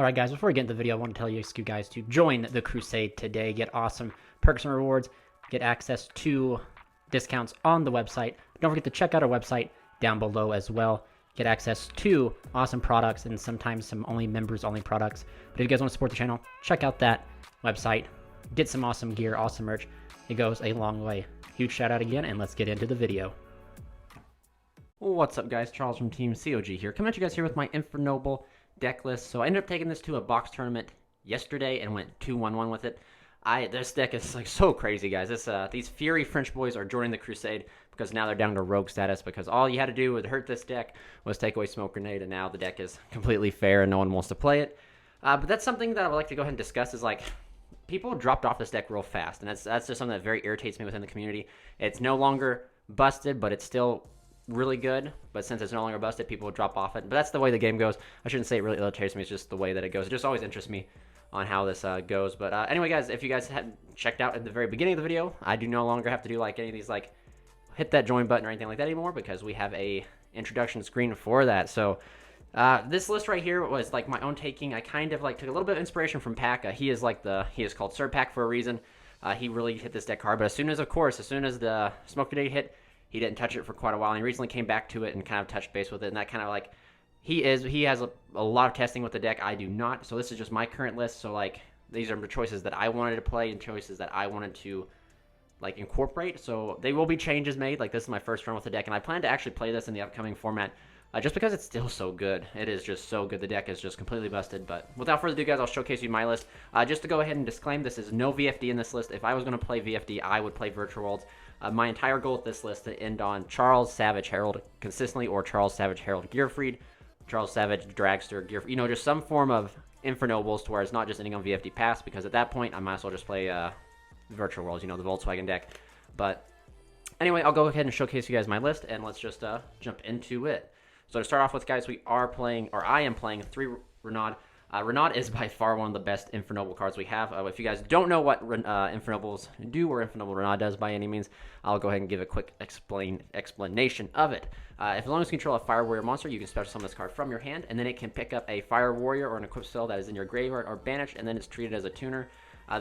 Alright guys, before we get into the video, I want to tell you guys to join the Crusade today. Get awesome perks and rewards. Get access to discounts on the website. Don't forget to check out our website down below as well. Get access to awesome products and sometimes some members-only products. But if you guys want to support the channel, check out that website. Get some awesome gear, awesome merch. It goes a long way. Huge shout out again, and let's get into the video. What's up guys, Charles from Team COG here. Coming at you guys here with my Infernoble deck list. So I ended up taking this to a box tournament yesterday and went 2-1-1 with it. This deck is like so crazy, guys. These Fury French boys are joining the Crusade because now they're down to rogue status, because all you had to do to hurt this deck was take away Smoke Grenade, and now the deck is completely fair and no one wants to play it. But that's something that I would like to go ahead and discuss, is like, people dropped off this deck real fast, and that's just something that very irritates me within the community. It's no longer busted, but it's still really good. But since it's no longer busted, people drop off it. But that's the way the game goes. I shouldn't say it really irritates me, it's just the way that it goes. It just always interests me on how this goes. But anyway guys, if you guys had checked out at the very beginning of the video, I do no longer have to do like any of these, like hit that join button or anything like that anymore, because we have a introduction screen for that. So this list right here was like my own taking. I kind of like took a little bit of inspiration from Pack. He is called Sir Pack for a reason. He really hit this deck hard, but as soon as the Smoke Grenade hit, he didn't touch it for quite a while, and he recently came back to it and kind of touched base with it, and that kind of like, he has a lot of testing with the deck. I do not. So this is just my current list. So like, these are the choices that I wanted to play and choices that I wanted to like incorporate. So they will be changes made. Like, this is my first run with the deck, and I plan to actually play this in the upcoming format, just because it's still so good. It is just so good. The deck is just completely busted. But without further ado, guys, I'll showcase you my list. Just to go ahead and disclaim, this is no VFD in this list. If I was going to play VFD, I would play Virtual Worlds. My entire goal with this list is to end on Charles Savage Herald consistently, or Charles Savage Herald Gearfreak, Charles Savage Dragster Gearfreak, just some form of Infernobles, to where it's not just ending on VFD Pass, because at that point I might as well just play Virtual Worlds, the Volkswagen deck. But anyway, I'll go ahead and showcase you guys my list, and let's just jump into it. So to start off with, guys, I am playing 3 Renaud. Renaud is by far one of the best Infernoble cards we have. If you guys don't know what Infernobles do, or Infernoble Renaud does by any means, I'll go ahead and give a quick explanation of it. As long as you control a Fire Warrior monster, you can special summon this card from your hand, and then it can pick up a Fire Warrior or an equipped spell that is in your graveyard or banished, and then it's treated as a tuner.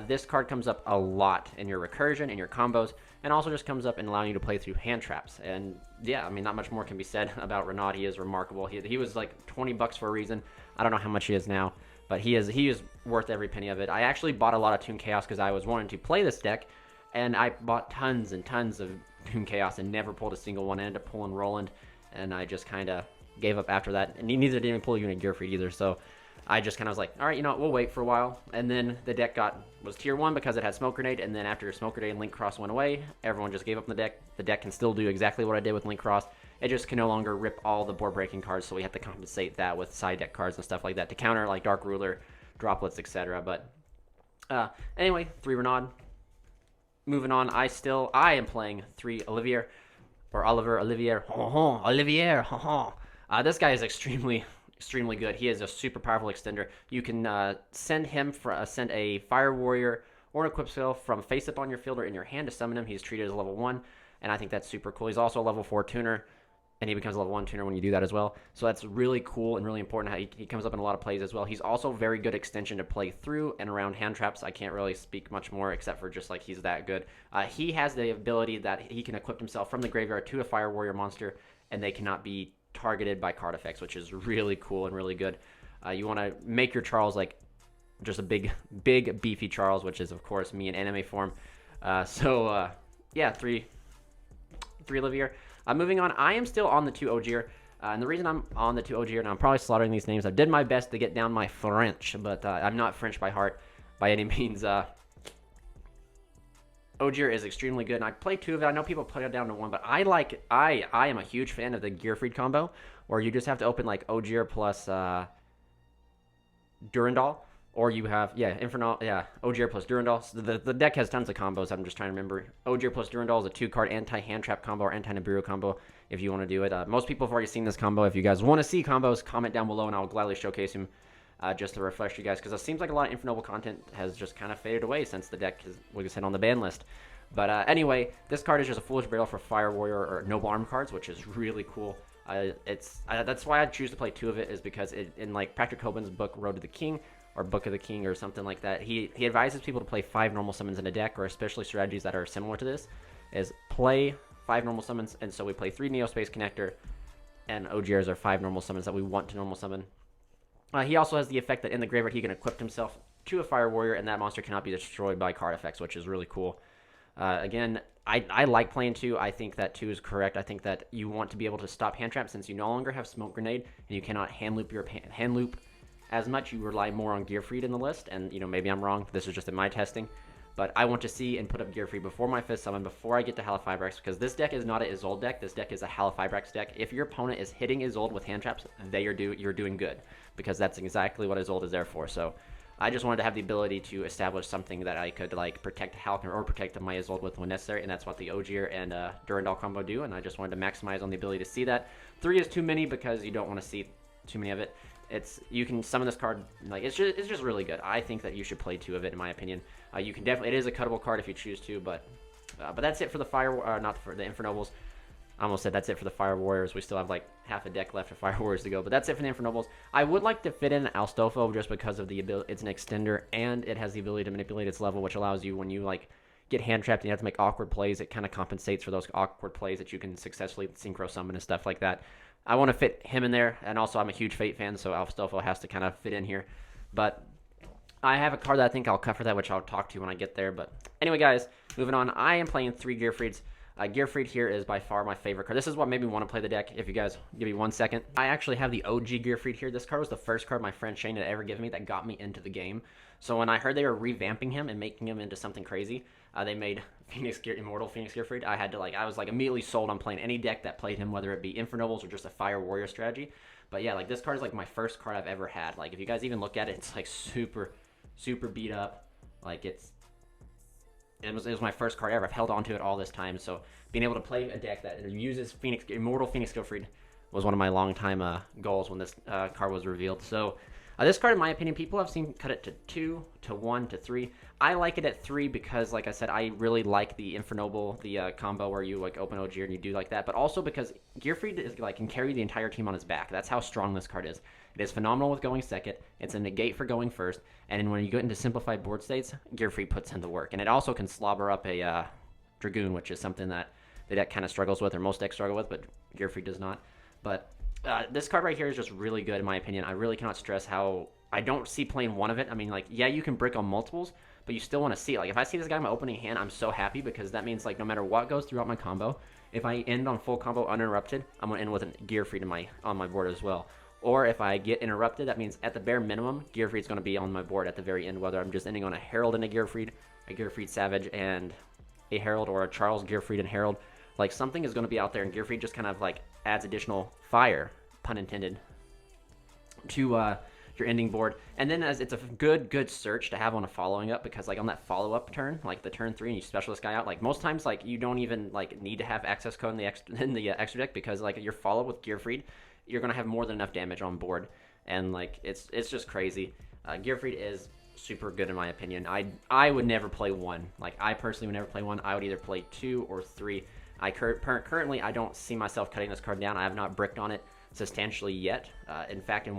This card comes up a lot in your recursion, in your combos, and also just comes up and allowing you to play through hand traps. And yeah, I mean, not much more can be said about Renaud. He is remarkable. He was like 20 bucks for a reason. I don't know how much he is now, but he is worth every penny of it. I actually bought a lot of Toon Chaos because I was wanting to play this deck, and I bought tons and tons of Toon Chaos and never pulled a single one. I ended up pulling Roland, and I just kind of gave up after that. And neither did even pull Unit Gearfreak either, so I just kind of was like, all right, we'll wait for a while. And then the deck was tier 1 because it had Smoke Grenade, and then after Smoke Grenade and Link Cross went away, everyone just gave up on the deck. The deck can still do exactly what I did with Link Cross. It just can no longer rip all the board breaking cards, so we have to compensate that with side deck cards and stuff like that to counter like Dark Ruler, Droplets, etc. But anyway, 3 Renaud. Moving on, I am playing 3 Olivier. This guy is extremely good. He is a super powerful extender. You can send a Fire Warrior or an equipped spell from face up on your field or in your hand to summon him. He's treated as a level 1, and I think that's super cool. He's also a level 4 tuner, and he becomes a level 1 tuner when you do that as well. So that's really cool and really important how he comes up in a lot of plays as well. He's also very good extension to play through and around hand traps. I can't really speak much more except for just like he's that good. He has the ability that he can equip himself from the graveyard to a Fire Warrior monster, and they cannot be targeted by card effects, which is really cool and really good. You want to make your Charles like just a big beefy Charles, which is of course me in anime form. Yeah, 3 Olivier. Moving on, I am still on the 2 Ogier, and the reason I'm on the 2 Ogier, and I'm probably slaughtering these names, I did my best to get down my French, but I'm not French by heart by any means. Ogier is extremely good, and I play 2 of it. I know people put it down to 1, but I am a huge fan of the Gearfreak combo, where you just have to open like Ogier plus Durandal, or you have Ogier plus Durandal. So the deck has tons of combos. I'm just trying to remember. Ogier plus Durandal is a 2-card anti-hand trap combo or anti-Nibiru combo if you want to do it. Most people have already seen this combo. If you guys want to see combos, comment down below, and I'll gladly showcase them. Just to refresh you guys, because it seems like a lot of Infernoble content has just kind of faded away since the deck is, like I said, on the ban list. But anyway, this card is just a Foolish Burial for Fire Warrior or Noble Arm cards, which is really cool. That's why I choose to play 2 of it, is because in like Patrick Hoban's book Road to the King, or Book of the King or something like that. He advises people to play 5 normal summons in a deck, or especially strategies that are similar to this, is play 5 normal summons, and so we play 3 Neospace Connector, and OGRs are 5 normal summons that we want to normal summon. He also has the effect that in the graveyard he can equip himself to a Fire Warrior, and that monster cannot be destroyed by card effects, which is really cool. Again, I like playing 2. I think that 2 is correct. I think that you want to be able to stop hand trap since you no longer have Smoke Grenade, and you cannot hand loop as much. You rely more on Gearfreak in the list, and maybe I'm wrong. This is just in my testing. But I want to see and put up Gearfreak before my 5th summon, before I get to Halafibrax, because this deck is not an Isolde deck. This deck is a Halafibrax deck. If your opponent is hitting Isolde with hand traps, you're doing good, because that's exactly what Isolde is there for. So I just wanted to have the ability to establish something that I could protect Halcyon or protect my Isolde with when necessary, and that's what the Ogier and Durandal combo do, and I just wanted to maximize on the ability to see that. 3 is too many because you don't want to see too many of it. You can summon this card, it's just really good. I think that you should play 2 of it, in my opinion. You can definitely, it is a cuttable card if you choose to, but that's it for the not for the Infernobles. I almost said that's it for the Fire Warriors. We still have half a deck left of Fire Warriors to go, but that's it for the Infernobles. I would like to fit in Astolfo just because of the ability. It's an extender, and it has the ability to manipulate its level, which allows you, when you get hand trapped and you have to make awkward plays, it kind of compensates for those awkward plays that you can successfully synchro summon and stuff like that. I want to fit him in there, and also I'm a huge Fate fan, so Astolfo has to kind of fit in here. But I have a card that I think I'll cover that, which I'll talk to when I get there. But anyway, guys, moving on. I am playing 3 Gearfreaks. Gearfreak here is by far my favorite card. This is what made me want to play the deck, if you guys give me 1 second. I actually have the OG Gearfreak here. This card was the first card my friend Shane had ever given me that got me into the game. So when I heard they were revamping him and making him into something crazy, they made Immortal Phoenix Gearfreak. I was immediately sold on playing any deck that played him, whether it be Infernobles or just a Fire Warrior strategy. But yeah, this card is my first card I've ever had. If you guys even look at it, it's super, super beat up. It was my first card ever. I've held on to it all this time, so being able to play a deck that uses Immortal Phoenix Gearfreak was one of my long-time goals when this card was revealed. So this card, in my opinion, people have seen cut it to 2, to 1, to 3. I like it at 3 because, like I said, I really like the Infernoble, the combo where you open OG and you do that, but also because Gearfreak can carry the entire team on his back. That's how strong this card is. It is phenomenal with going second. It's a negate for going first, and then when you get into simplified board states, Gearfreak puts in the work, and it also can slobber up a Dragoon, which is something that the deck kind of struggles with, or most decks struggle with, but Gearfreak does not. But this card right here is just really good, in my opinion. I really cannot stress how I don't see playing 1 of it. I mean, yeah, you can brick on multiples, but you still want to see it. If I see this guy in my opening hand, I'm so happy, because that means no matter what goes throughout my combo, if I end on full combo uninterrupted, I'm going to end with a Gearfreak on my board as well. Or if I get interrupted, that means at the bare minimum, Gearfreak's going to be on my board at the very end, whether I'm just ending on a Herald and a Gearfreak Savage and a Herald, or a Charles Gearfreak and Herald. Something is going to be out there, and Gearfreak just kind of adds additional fire, pun intended, to your ending board. And then it's a good search to have on a following up, because on that follow-up turn, the turn 3, and you special this guy out, most times you don't even need to have access code in the extra deck, because your follow-up with Gearfreak, you're going to have more than enough damage on board, and it's just crazy. Gearfreak is super good, in my opinion. I would never play 1. I personally would never play 1. I would either play 2 or 3. Currently, I don't see myself cutting this card down. I have not bricked on it substantially yet. In fact, in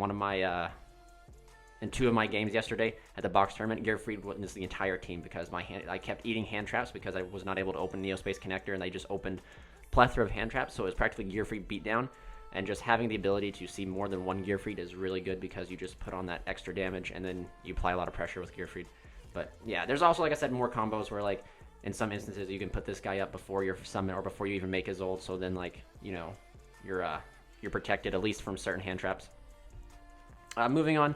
2 of my games yesterday at the box tournament, Gearfreak witnessed the entire team, because I kept eating hand traps because I was not able to open Neospace Connector, and they just opened plethora of hand traps, so it was practically Gearfreak beatdown. And just having the ability to see more than 1 Gearfreak is really good, because you just put on that extra damage, and then you apply a lot of pressure with Gearfreak. But yeah, there's also, like I said, more combos where in some instances you can put this guy up before your summon, or before you even make his ult, so then you're protected at least from certain hand traps. Moving on,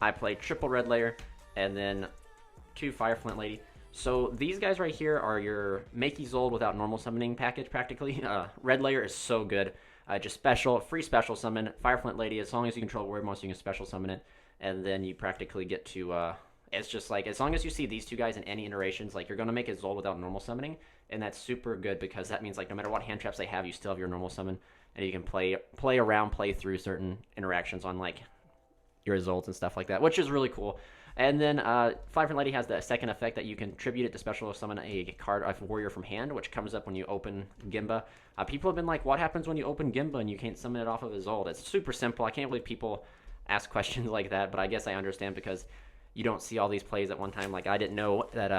I play triple Red Layer and then 2 Fire Flint Lady. So these guys right here are your make Isolde without normal summoning package, practically. Red Layer is so good. Just free special summon Fire Flint Lady. As long as you control Word Monster, you can special summon it, and then you practically get to. It's just as long as you see these 2 guys in any iterations, you're gonna make Isolde without normal summoning, and that's super good, because that means no matter what hand traps they have, you still have your normal summon, and you can play through certain interactions on your Isoldes and stuff like that, which is really cool. And then Fire Flint Lady has the second effect that you can tribute it to special summon a card of Warrior from hand, which comes up when you open Gimba. People have been what happens when you open Gimba and you can't summon it off of Isolde? It's super simple. I can't believe people ask questions like that, but I guess I understand, because you don't see all these plays at one time. Like, I didn't know that,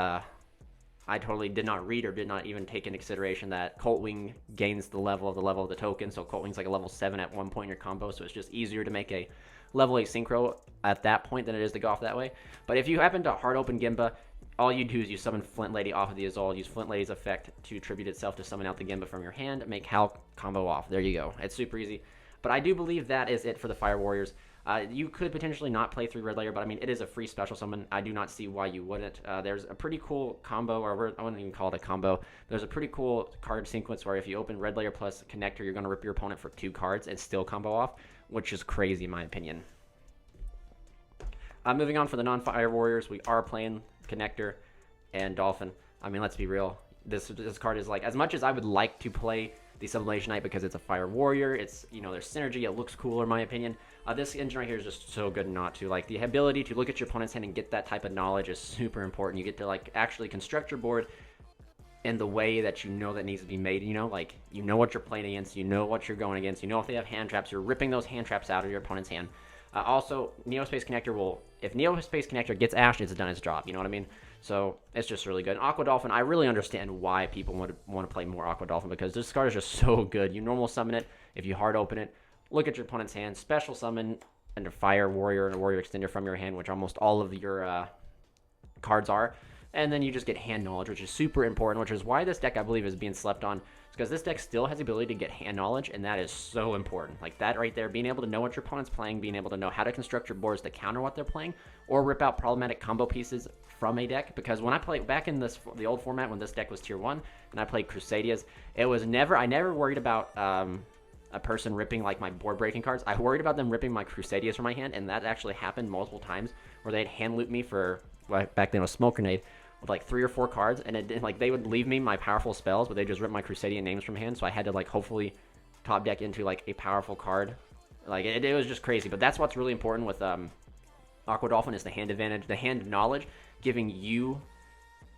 I totally did not read or did not even take into consideration that Cult Wing gains the level of the token. So Cult Wing's like a level 7 at one point in your combo, so it's just easier to make a level 8 synchro at that point than it is to go off that way. But if you happen to hard open Gimba, all you do is you summon Flint Lady off of the Azul, use Flint Lady's effect to tribute itself to summon out the Gimba from your hand, make Hulk combo off. There you go. It's super easy. But I do believe that is it for the Fire Warriors. You could potentially not play 3 red layer, but I mean, it is a free special summon. I do not see why you wouldn't. There's a pretty cool combo, or I wouldn't even call it a combo. There's a pretty cool card sequence where if you open red layer plus connector, you're going to rip your opponent for 2 cards and still combo off, which is crazy in my opinion. Moving on for the non-Fire Warriors, we are playing connector and Dolphin. I mean, let's be real. This card is like, as much as I would like to play the Sublimation Knight because it's a Fire Warrior, it's, you know, there's synergy, it looks cooler in my opinion. This engine right here is just so good not to. Like, the ability to look at your opponent's hand and get that type of knowledge is super important. You get to, like, actually construct your board in the way that you know that needs to be made, you know? Like, you know what you're playing against, you know what you're going against, you know if they have hand traps, you're ripping those hand traps out of your opponent's hand. Also, Neospace Connector will, if Neospace Connector gets ashed, it's done its job, you know what I mean? So, it's just really good. And Aqua Dolphin, I really understand why people want to play more Aqua Dolphin, because this card is just so good. You normal summon it, if you hard open it, look at your opponent's hand, special summon, and a Fire Warrior and a Warrior Extender from your hand, which almost all of your cards are. And then you just get hand knowledge, which is super important, which is why this deck, I believe, is being slept on. It's because this deck still has the ability to get hand knowledge, and that is so important. Like, that right there, being able to know what your opponent's playing, being able to know how to construct your boards to counter what they're playing, or rip out problematic combo pieces from a deck. Because when I played back in the old format, when this deck was tier 1, and I played Crusadias, I never worried about a person ripping, like, my board breaking cards. I worried about them ripping my Crusadias from my hand, and that actually happened multiple times, where they'd hand loot me for, back then it was Smoke Grenade, with like 3 or 4 cards, and it like they would leave me my powerful spells, but they just rip my Crusadian names from hand, so I had to like hopefully top deck into like a powerful card. Like, it was just crazy. But that's what's really important with Aqua Dolphin, is the hand advantage, the hand knowledge, giving you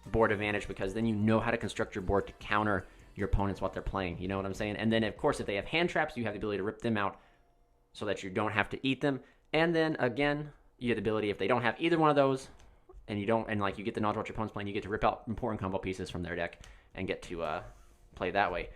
board advantage, because then you know how to construct your board to counter your opponents, what they're playing, you know what I'm saying? And then of course, if they have hand traps, you have the ability to rip them out so that you don't have to eat them. And then again, you have the ability, if they don't have either one of those, and you don't, and like you get the knowledge of what your opponent's playing, you get to rip out important combo pieces from their deck and get to play that way.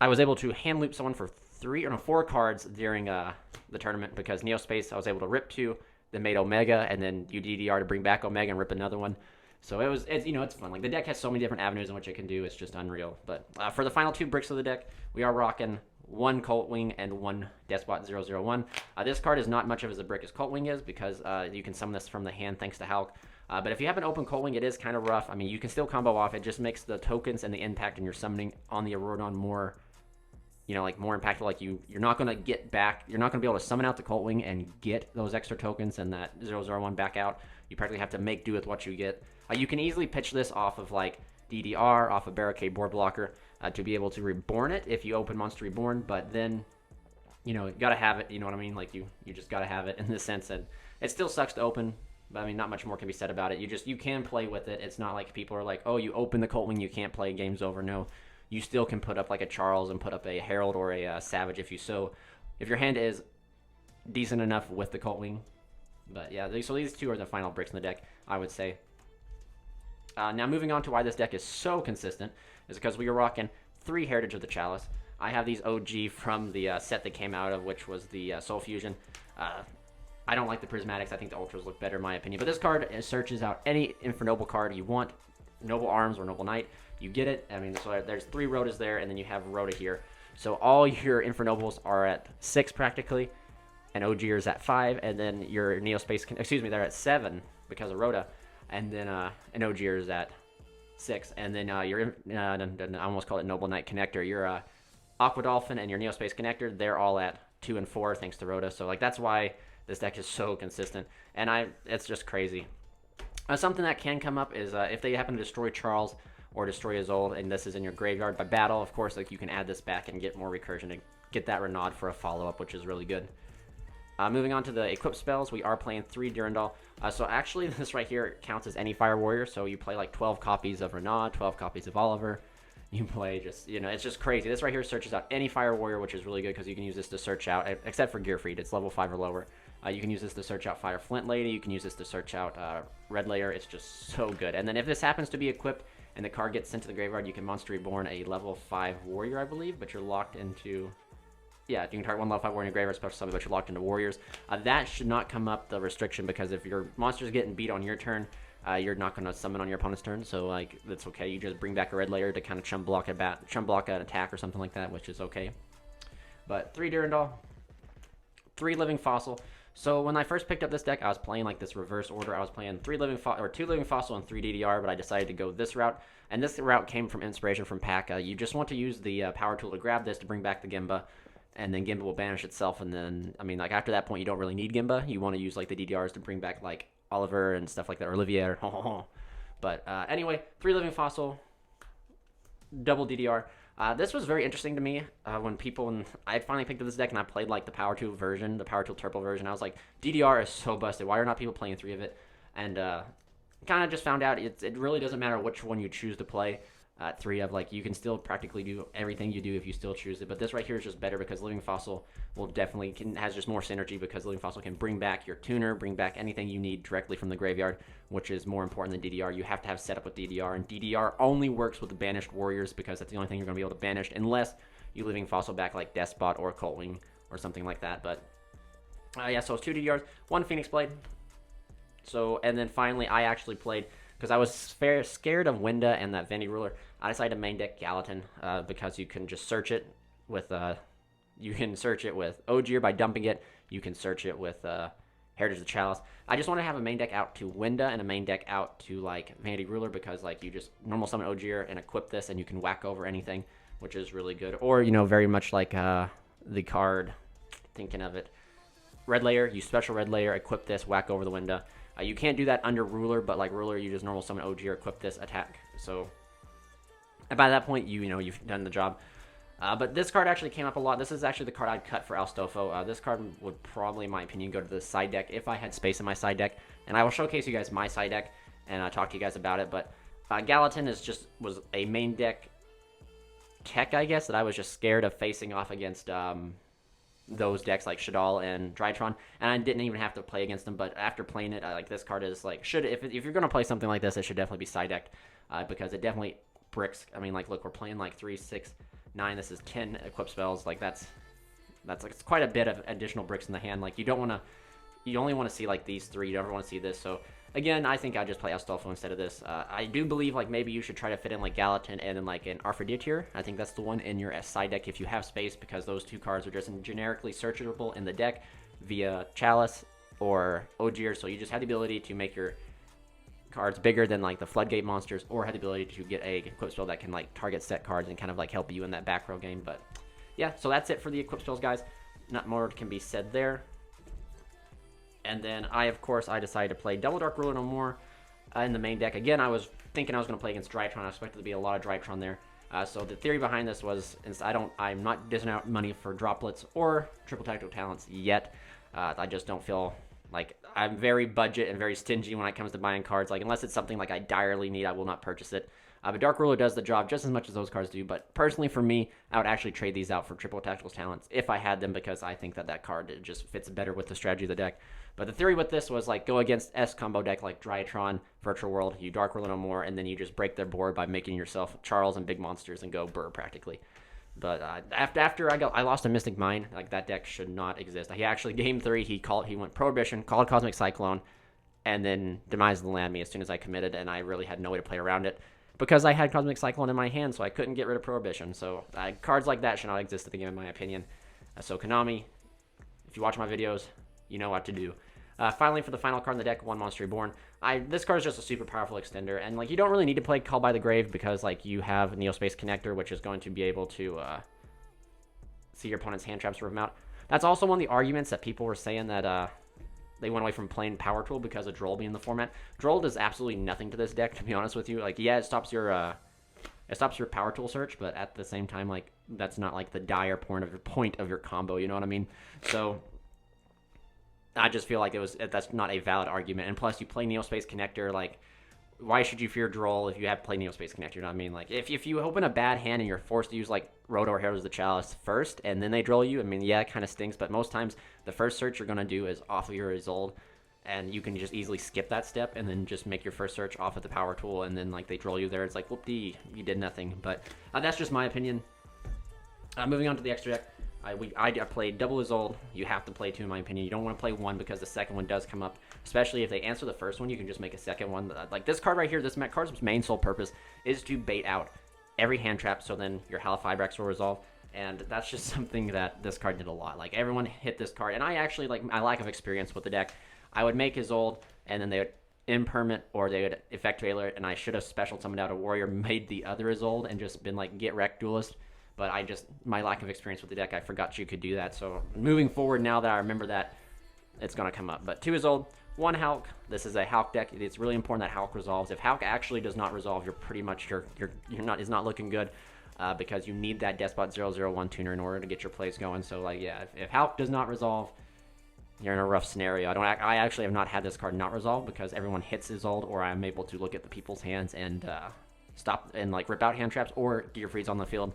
I was able to hand loop someone for 4 cards during the tournament, because Neospace, I was able to rip 2, then made Omega, and then UDDR to bring back Omega and rip another one. So it's you know, it's fun. Like, the deck has so many different avenues in which it can do. It's just unreal. But for the final 2 bricks of the deck, we are rocking 1 Cult Wing and 1 Despot 001. This card is not much of as a brick as Cult Wing is, because you can summon this from the hand thanks to Hulk. But if you have an open Cult Wing, it is kind of rough. I mean, you can still combo off. It just makes the tokens and the impact in your summoning on the Aurodon more, you know, like more impactful. Like, you're not going to get back, you're not going to be able to summon out the Cult Wing and get those extra tokens and that 001 back out. You practically have to make do with what you get. You can easily pitch this off of like DDR, off a Barricade Board Blocker, to be able to reborn it if you open Monster Reborn, but then, you know, you gotta have it, you know what I mean? Like, you just gotta have it in the sense that it still sucks to open, but I mean, not much more can be said about it. You can play with it. It's not like people are like, oh, you open the Cult Wing, you can't play, game's over. No, you still can put up like a Charles and put up a Herald or a Savage if your hand is decent enough with the Cult Wing. But yeah, so these 2 are the final bricks in the deck, I would say. Now, moving on to why this deck is so consistent is because we are rocking 3 Heritage of the Chalice. I have these OG from the set that came out of, which was the Soul Fusion. I don't like the Prismatics. I think the Ultras look better in my opinion. But this card searches out any Infernoble card you want, Noble Arms or Noble Knight. You get it. I mean, so there's 3 Rhodas there, and then you have Rhoda here. So all your Infernobles are at 6 practically, and OGers at 5, and then your Neospace, they're at 7 because of Rhoda. And then an OGer is at 6, and then your I almost called it Noble Knight Connector. Your Aqua Dolphin and your Neospace Connector, they're all at 2 and 4 thanks to Rhoda. So like, that's why this deck is so consistent, and it's just crazy. Something that can come up is if they happen to destroy Charles or destroy Azul, and this is in your graveyard by battle, of course, like, you can add this back and get more recursion to get that Renaud for a follow-up, which is really good. Moving on to the equip spells, we are playing 3 Durandal. So actually, this right here counts as any Fire Warrior. So you play like 12 copies of Renaud, 12 copies of Oliver. You play just, you know, it's just crazy. This right here searches out any Fire Warrior, which is really good because you can use this to search out, except for Gearfreak. It's level 5 or lower. You can use this to search out Fire Flint Lady. You can use this to search out Red Layer. It's just so good. And then if this happens to be equipped and the card gets sent to the graveyard, you can Monster Reborn a level 5 Warrior, I believe, but you're locked into... Yeah, you can target one level 5 warrior in your graveyard, special summon, but you're locked into warriors. That should not come up, the restriction, because if your monster's getting beat on your turn, you're not going to summon on your opponent's turn, so like that's okay. You just bring back a Red Layer to kind of chum block an attack or something like that, which is okay. But 3 Durandal, 3 Living Fossil. So when I first picked up this deck, I was playing like this reverse order. I was playing 2 Living Fossil and 3 DDR, but I decided to go this route. And this route came from inspiration from Pack. You just want to use the power tool to grab this to bring back the Gimba. And then Gimba will banish itself, and then, I mean, like, after that point, you don't really need Gimba. You want to use, like, the DDRs to bring back, like, Oliver and stuff like that, or Olivier. But, anyway, 3 Living Fossil, double DDR. This was very interesting to me when I finally picked up this deck, and I played, like, the Power Tool version, the Power Tool Turbo version. I was like, DDR is so busted. Why are not people playing 3 of it? And kind of just found out it really doesn't matter which one you choose to play. 3 of, like, you can still practically do everything you do if you still choose it, but this right here is just better because Living Fossil will definitely has just more synergy, because Living Fossil can bring back your tuner, bring back anything you need directly from the graveyard, which is more important than DDR. You have to have setup with DDR, and DDR only works with the banished warriors because that's the only thing you're going to be able to banish, unless you Living Fossil back like Despot or Coltwing or something like that. But yeah, so it's 2 DDRs, 1 Phoenix Blade. So, and then finally I actually played, because I was scared of Winda and that Vanity Ruler, I decided to main deck Gallatin because you can just search it with Ogier by dumping it. You can search it with Heritage of the Chalice. I just want to have a main deck out to Winda and a main deck out to like Vanity Ruler, because like you just normal summon Ogier and equip this, and you can whack over anything, which is really good. Or very much like the card, thinking of it, Red Layer. You special Red Layer, equip this, whack over the Winda. You can't do that under Ruler, but like Ruler, you just normal summon Ogier, equip this, attack. So and by that point, you've done the job. But this card actually came up a lot. This is actually the card I'd cut for Alstofo. This card would probably, in my opinion, go to the side deck if I had space in my side deck. And I will showcase you guys my side deck and talk to you guys about it. But Gallatin was a main deck tech, I guess, that I was just scared of facing off against those decks like Shadal and Drytron, and I didn't even have to play against them. But after playing it, like this card is like if you're gonna play something like this, it should definitely be side decked because it definitely bricks. I mean, like look, we're playing like 3, 6, 9. This is 10 equip spells. Like that's like it's quite a bit of additional bricks in the hand. Like you only want to see like these 3. You don't ever want to see this. So again, I think I'd just play Astolfo instead of this. I do believe like maybe you should try to fit in like Gallatin and then like an Arthur. I think that's the one in your side deck if you have space, because those 2 cards are just generically searchable in the deck via Chalice or Ogier. So you just have the ability to make your cards bigger than like the Floodgate monsters, or have the ability to get a equip spell that can like target set cards and kind of like help you in that back row game. But yeah, so that's it for the equip spells, guys. Not more can be said there. And then of course I decided to play Double Dark Ruler no more in the main deck. Again, I was thinking I was going to play against Drytron. I expected to be a lot of Drytron there. So the theory behind this was, I'm not dishing out money for droplets or triple tactical talents yet. I just don't feel like I'm very budget and very stingy when it comes to buying cards. Like unless it's something like I direly need, I will not purchase it. But Dark Ruler does the job just as much as those cards do. But personally, for me, I would actually trade these out for triple tactical talents if I had them, because I think that card just fits better with the strategy of the deck. But the theory with this was like go against S combo deck like Drytron, Virtual World, you Dark Ruler no more, and then you just break their board by making yourself Charles and big monsters and go burr practically. But after I lost a Mystic Mine, like that deck should not exist. He actually game 3 he went Prohibition, called Cosmic Cyclone, and then demised the land me as soon as I committed, and I really had no way to play around it because I had Cosmic Cyclone in my hand, so I couldn't get rid of Prohibition. So cards like that should not exist in the game, in my opinion. So Konami, if you watch my videos, you know what to do. Finally, for the final card in the deck, 1 Monster Reborn. This card is just a super powerful extender, and like you don't really need to play Call by the Grave because like you have Neospace Connector, which is going to be able to see your opponent's hand traps, rip them out. That's also one of the arguments that people were saying that they went away from playing Power Tool because of Droll being in the format. Droll does absolutely nothing to this deck, to be honest with you. Like, yeah, it stops your Power Tool search, but at the same time, like that's not like the dire point of your combo. You know what I mean? So I just feel like that's not a valid argument. And plus, you play Neospace Connector, like why should you fear Droll if you have played Neospace Connect? You know what I mean? Like, if you open a bad hand and you're forced to use, like, Rodor Herald's the Chalice first, and then they Droll you, I mean, yeah, it kind of stinks, but most times the first search you're going to do is off of your Isolde, and you can just easily skip that step and then just make your first search off of the power tool, and then, like, they Droll you there. It's like, whoop-dee, you did nothing. But that's just my opinion. Moving on to the extra deck. I played double Isolde. You have to play two, in my opinion. You don't want to play one because the second one does come up. Especially if they answer the first one, you can just make a second one. Like this card right here, this card's main sole purpose is to bait out every hand trap, so then your Halifabrax will resolve. And that's just something that this card did a lot. Like, everyone hit this card. And I actually, like, my lack of experience with the deck, I would make Isolde, and then they would impermanent, or they would effect Veiler, and I should have special summoned out a warrior, made the other Isolde, and just been like, get wrecked, duelist. But my lack of experience with the deck, I forgot you could do that. So moving forward, now that I remember that, it's going to come up. But 2 Isolde, 1 Hulk. This is a Hulk deck. It's really important that Hulk resolves. If Hulk actually does not resolve, you're pretty much, is not looking good, because you need that Despot 001 tuner in order to get your plays going. So, like, yeah, if Hulk does not resolve, you're in a rough scenario. I actually have not had this card not resolve because everyone hits Isolde, or I'm able to look at the people's hands and stop and, like, rip out hand traps or Gearfreaks on the field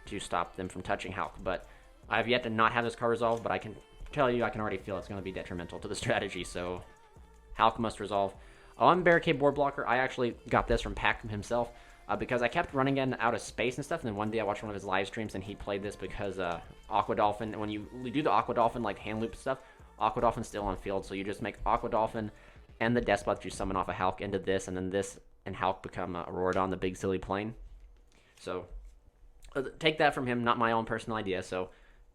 to stop them from touching Hulk. But I have yet to not have this card resolved, but I can tell you, I can already feel it's going to be detrimental to the strategy, so Hulk must resolve. On Barricade Board Blocker, I actually got this from Pac himself, because I kept running in out of space and stuff, and then one day I watched one of his live streams, and he played this because Aqua Dolphin, when you do the Aqua Dolphin, like, hand loop stuff, Aqua Dolphin's still on field, so you just make Aqua Dolphin and the Despot that you summon off a Hulk into this, and then this and Hulk become Auroradon, the big silly plane. So take that from him, not my own personal idea. So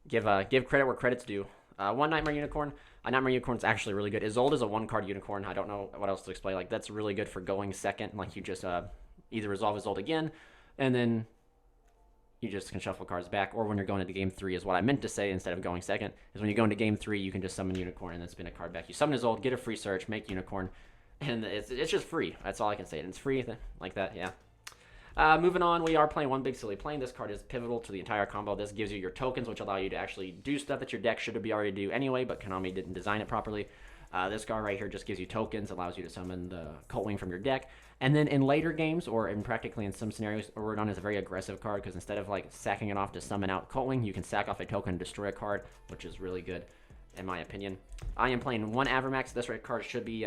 give credit where credit's due. 1 Nightmare Unicorn. A Nightmare Unicorn's actually really good. Isolde is a 1-card unicorn. I don't know what else to explain. Like, that's really good for going second. Like, you just either resolve Isolde again, and then you just can shuffle cards back. Or when you're going into game 3 is what I meant to say instead of going second. Is when you go into game 3, you can just summon Unicorn and then spin a card back. You summon Isolde, get a free search, make Unicorn, and it's just free. That's all I can say. And it's free like that, yeah. Moving on, we are playing One Big Silly Plane. This card is pivotal to the entire combo. This gives you your tokens, which allow you to actually do stuff that your deck should be already do anyway, but Konami didn't design it properly. This card right here just gives you tokens, allows you to summon the Cult Wing from your deck. And then in later games, or practically in some scenarios, Auroradon is a very aggressive card, because instead of, like, sacking it off to summon out Cult Wing, you can sack off a token and destroy a card, which is really good, in my opinion. I am playing 1 Avermax. This red card should be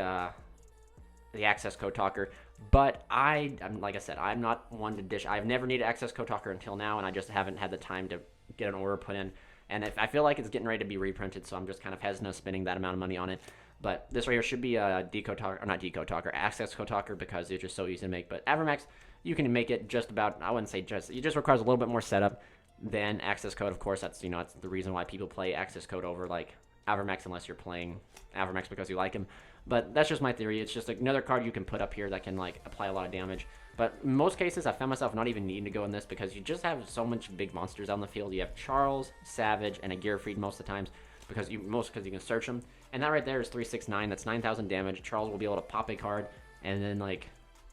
the access code talker, but like I said, I'm not one to dish. I've never needed access code talker until now, and I just haven't had the time to get an order put in. And if I feel like it's getting ready to be reprinted, so I'm just kind of hesitant of spending that amount of money on it. But this right here should be a decode talker, or not decode talker, access code talker, because it's just so easy to make. But Avermax, you can make it just about, I wouldn't say just, it just requires a little bit more setup than access code. Of course, that's that's the reason why people play access code over, like, Avermax, unless you're playing Avermax because you like him. But that's just my theory. It's just another card you can put up here that can, like, apply a lot of damage. But in most cases, I found myself not even needing to go in this, because you just have so much big monsters on the field. You have Charles, Savage, and a Gearfreak most of the times, because you can search them. And that right there is 369. That's 9,000 damage. Charles will be able to pop a card, and then, like,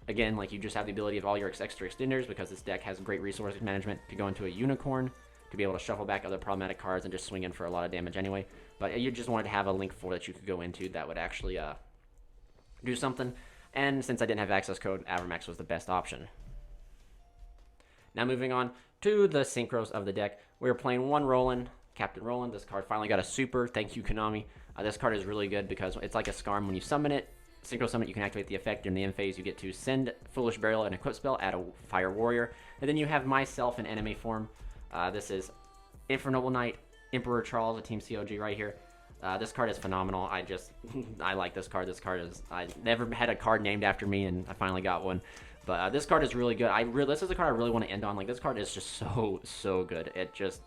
again, like, you just have the ability of all your extra extenders, because this deck has great resource management to go into a Unicorn, to be able to shuffle back other problematic cards and just swing in for a lot of damage anyway. But you just wanted to have a Link 4 that you could go into that would actually do something. And since I didn't have access code, Avermax was the best option. Now moving on to the synchros of the deck. We were playing 1 Roland, Captain Roland. This card finally got a super. Thank you, Konami. This card is really good because it's like a Scarm. When you summon it, synchro summon it, you can activate the effect. During the end phase, you get to send Foolish Burial and equip spell, add a Fire Warrior. And then you have myself in enemy form. This is Infernoble Knight, Emperor Charles, a Team COG right here. This card is phenomenal. I like this card. This card is, I never had a card named after me, and I finally got one. But this card is really good. This is a card I really want to end on. Like, this card is just so good.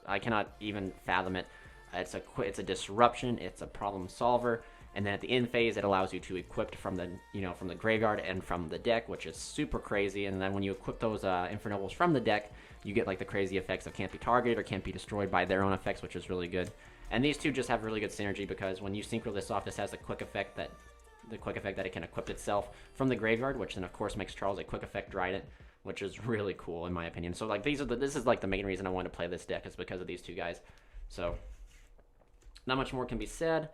I cannot even fathom it. It's a disruption. It's a problem solver. And then at the end phase, it allows you to equip from the from the graveyard and from the deck, which is super crazy. And then when you equip those Infernobles from the deck, you get, like, the crazy effects of can't be targeted or can't be destroyed by their own effects, which is really good. And these two just have really good synergy, because when you synchro this off, this has the quick effect that it can equip itself from the graveyard, which then of course makes Charles a quick effect Trident, which is really cool in my opinion. So, like, this is like the main reason I wanted to play this deck, is because of these two guys. So not much more can be said.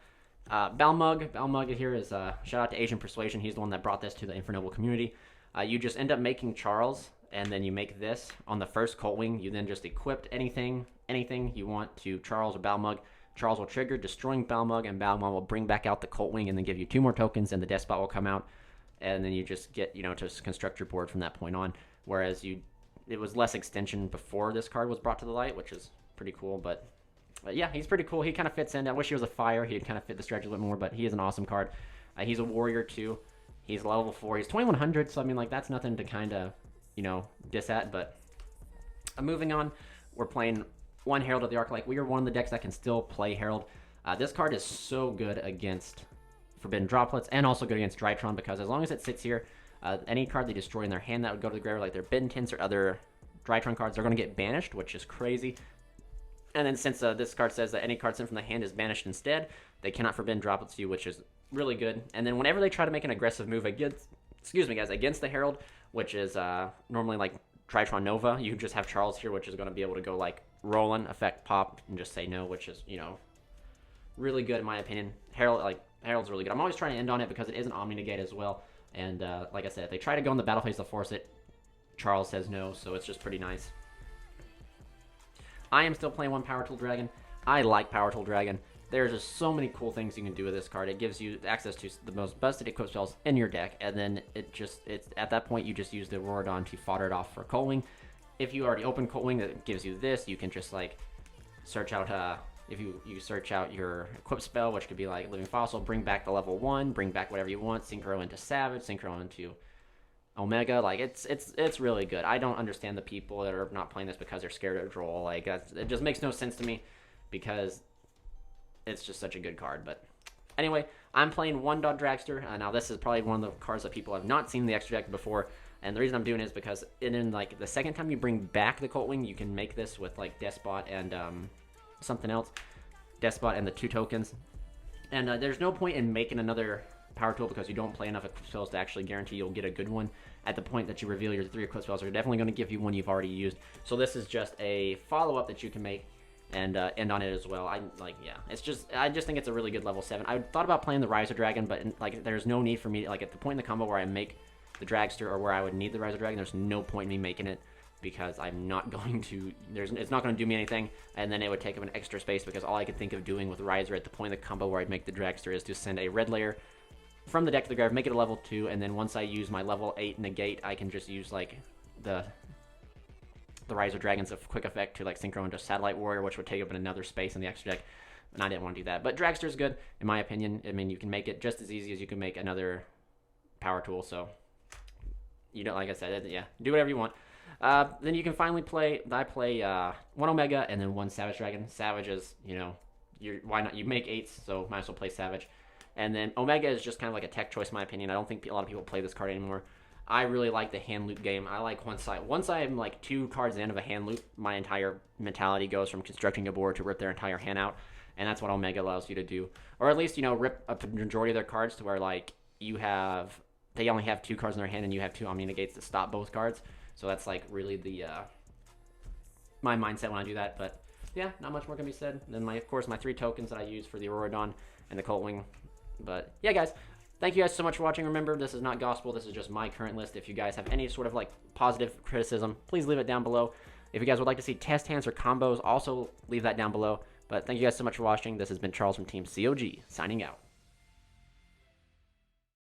Balmug here is shout out to Asian Persuasion. He's the one that brought this to the Infernoble community. You just end up making Charles, and then you make this on the first Colt Wing. You then just equipped anything you want to Charles or Balmug. Charles will trigger, destroying Balmug, and Balmug will bring back out the Colt Wing and then give you 2 more tokens, and the Despot will come out, and then you just get, to construct your board from that point on. Whereas it was less extension before this card was brought to the light, which is pretty cool. But yeah, he's pretty cool. He kind of fits in. I wish he was a fire. He'd kind of fit the strategy a little bit more, but he is an awesome card. He's a warrior too. He's level 4. He's 2100, so I mean, like, that's nothing to kind of, diss at. But moving on, we're playing 1 Herald of the Arc. Like, we are one of the decks that can still play Herald. This card is so good against Forbidden Droplets and also good against Drytron, because as long as it sits here, any card they destroy in their hand that would go to the graveyard, like their Bitten Tints or other Drytron cards, they're going to get banished, which is crazy. And then since this card says that any card sent from the hand is banished instead, they cannot Forbidden Droplets you, which is really good. And then whenever they try to make an aggressive move against, against the Herald, which is normally like Drytron Nova, you just have Charles here, which is going to be able to go like Roland, effect pop, and just say no, which is, really good in my opinion. Herald's really good. I'm always trying to end on it because it is an Omni Negate as well. And like I said, if they try to go in the battle phase to force it, Charles says no, so it's just pretty nice. I am still playing 1 Power Tool Dragon. I like Power Tool Dragon. There's just so many cool things you can do with this card. It gives you access to the most busted equip spells in your deck, and then it's at that point you just use the Auroradon to fodder it off for Colt Wing. If you already open Colt Wing that gives you this, you can just like search out if you search out your equip spell, which could be like Living Fossil, bring back the level 1, bring back whatever you want, synchro into Savage, synchro into Omega. Like, it's really good. I don't understand the people that are not playing this because they're scared of draw. Like, it just makes no sense to me, because it's just such a good card. But anyway, I'm playing 1 Dot Dragster. Now this is probably one of the cards that people have not seen in the extra deck before, and the reason I'm doing it is because in like the second time you bring back the Colt Wing, you can make this with like Despot and something else, Despot and the 2 tokens. And there's no point in making another Power Tool because you don't play enough equip spells to actually guarantee you'll get a good one. At the point that you reveal your 3 equip spells, they're definitely going to give you one you've already used. So this is just a follow-up that you can make and end on it as well. I just think it's a really good level 7. I thought about playing the Riser Dragon, but like there's no need for me, like at the point in the combo where I make the Dragster or where I would need the Riser Dragon, there's no point in me making it, because I'm not going to, it's not going to do me anything, and then it would take up an extra space, because all I could think of doing with Riser at the point of the combo where I'd make the Dragster is to send a red layer from the deck to the graveyard, make it a level 2, and then once I use my level 8 negate, I can just use like the Riser Dragon's quick effect to like synchro into Satellite Warrior, which would take up another space in the extra deck, and I didn't want to do that. But Dragster's good, in my opinion. I mean, you can make it just as easy as you can make another Power Tool, so like I said, yeah, do whatever you want. Then you can finally play, I play 1 Omega and then 1 Savage Dragon. Savage is, why not? You make 8s, so might as well play Savage. And then Omega is just kind of like a tech choice, in my opinion. I don't think a lot of people play this card anymore. I really like the hand loop game. I like once I'm like 2 cards in of a hand loop, my entire mentality goes from constructing a board to rip their entire hand out. And that's what Omega allows you to do. Or at least, rip a majority of their cards to where like they only have 2 cards in their hand and you have 2 Omni Negates to stop both cards. So that's like really the my mindset when I do that. But yeah, not much more can be said. And then of course my 3 tokens that I use for the Auroradon and the Colt Wing. But yeah, guys, thank you guys so much for watching. Remember, this is not gospel. This is just my current list. If you guys have any sort of like positive criticism, please leave it down below. If you guys would like to see test hands or combos, also leave that down below. But thank you guys so much for watching. This has been Charles from Team COG, signing out.